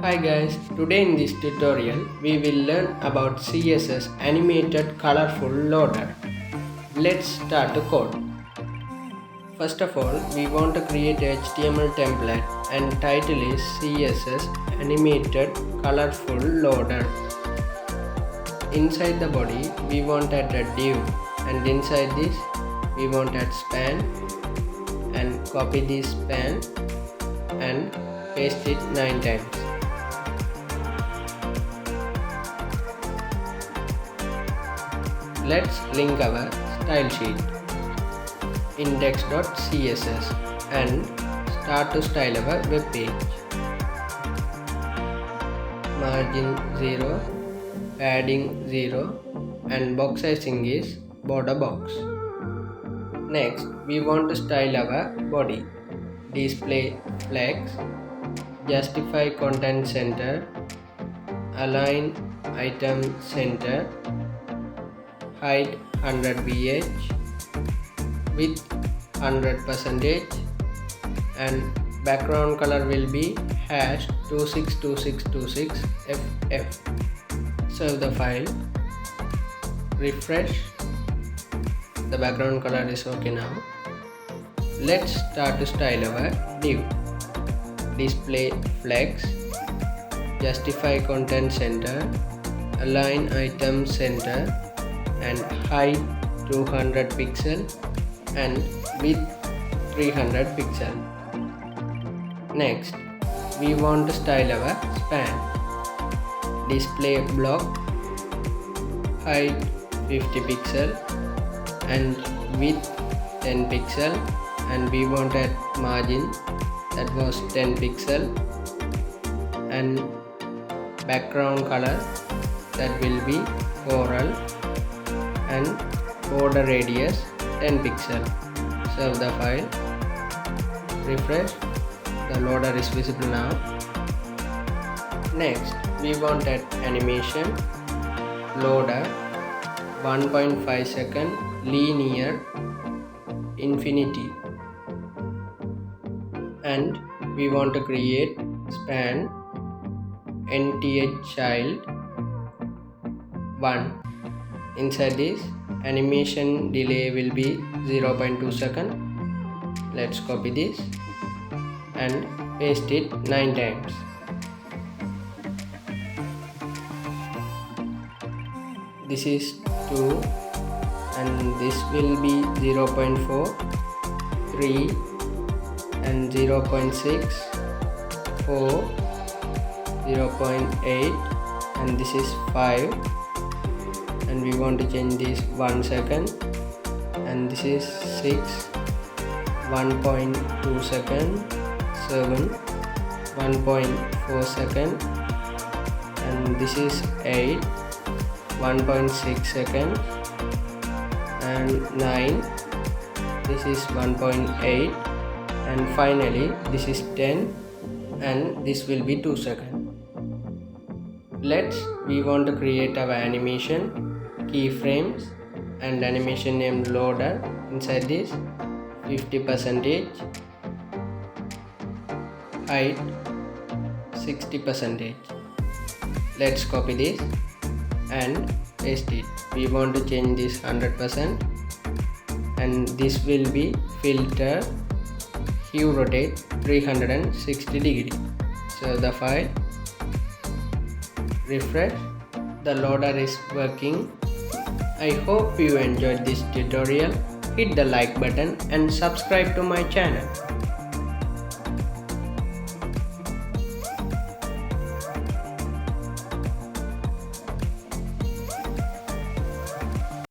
Hi guys, today in this tutorial we will learn about CSS Animated Colourful Loader. Let's start the code. First of all, we want to create a HTML template and title is CSS Animated Colourful Loader. Inside the body we want to add a div, and inside this we want to add span, and copy this span and paste it 9 times. Let's link our style sheet index.css and start to style our web page. Margin 0, padding 0 and box sizing is border box. Next we want to style our body. Display flex, justify content center, align item center, height 100 ph, width 100%, and background color will be #262626FF. Save the file, refresh. The background color is okay now. Let's start to style our div. Display flex, justify content center, align item center, and height 200 pixel and width 300 pixel. Next we want to style our span. Display block, height 50 pixel and width 10 pixel, and we want a margin that was 10 pixel, and background color that will be coral, and border radius 10 pixel. Save the file, refresh. The loader is visible now. Next we want an animation loader 1.5 second linear infinity, and we want to create span nth child 1. Inside this animation delay will be 0.2 second. Let's copy this and paste it 9 times. This is 2 and this will be 0.4, 3 and 0.6, 4, 0.8 and this is 5, and we want to change this 1 second, and this is 6, 1.2 second, 7, 1.4 second, and this is 8, 1.6 second, and 9, this is 1.8, and finally this is 10 and this will be 2 seconds. We want to create our animation, keyframes and animation name loader. Inside this 50%, height 60%. Let's copy this and paste it. We want to change this 100%, and this will be filter hue rotate 360 degree. Save the file, refresh. The loader is working. I hope you enjoyed this tutorial. Hit the like button and subscribe to my channel.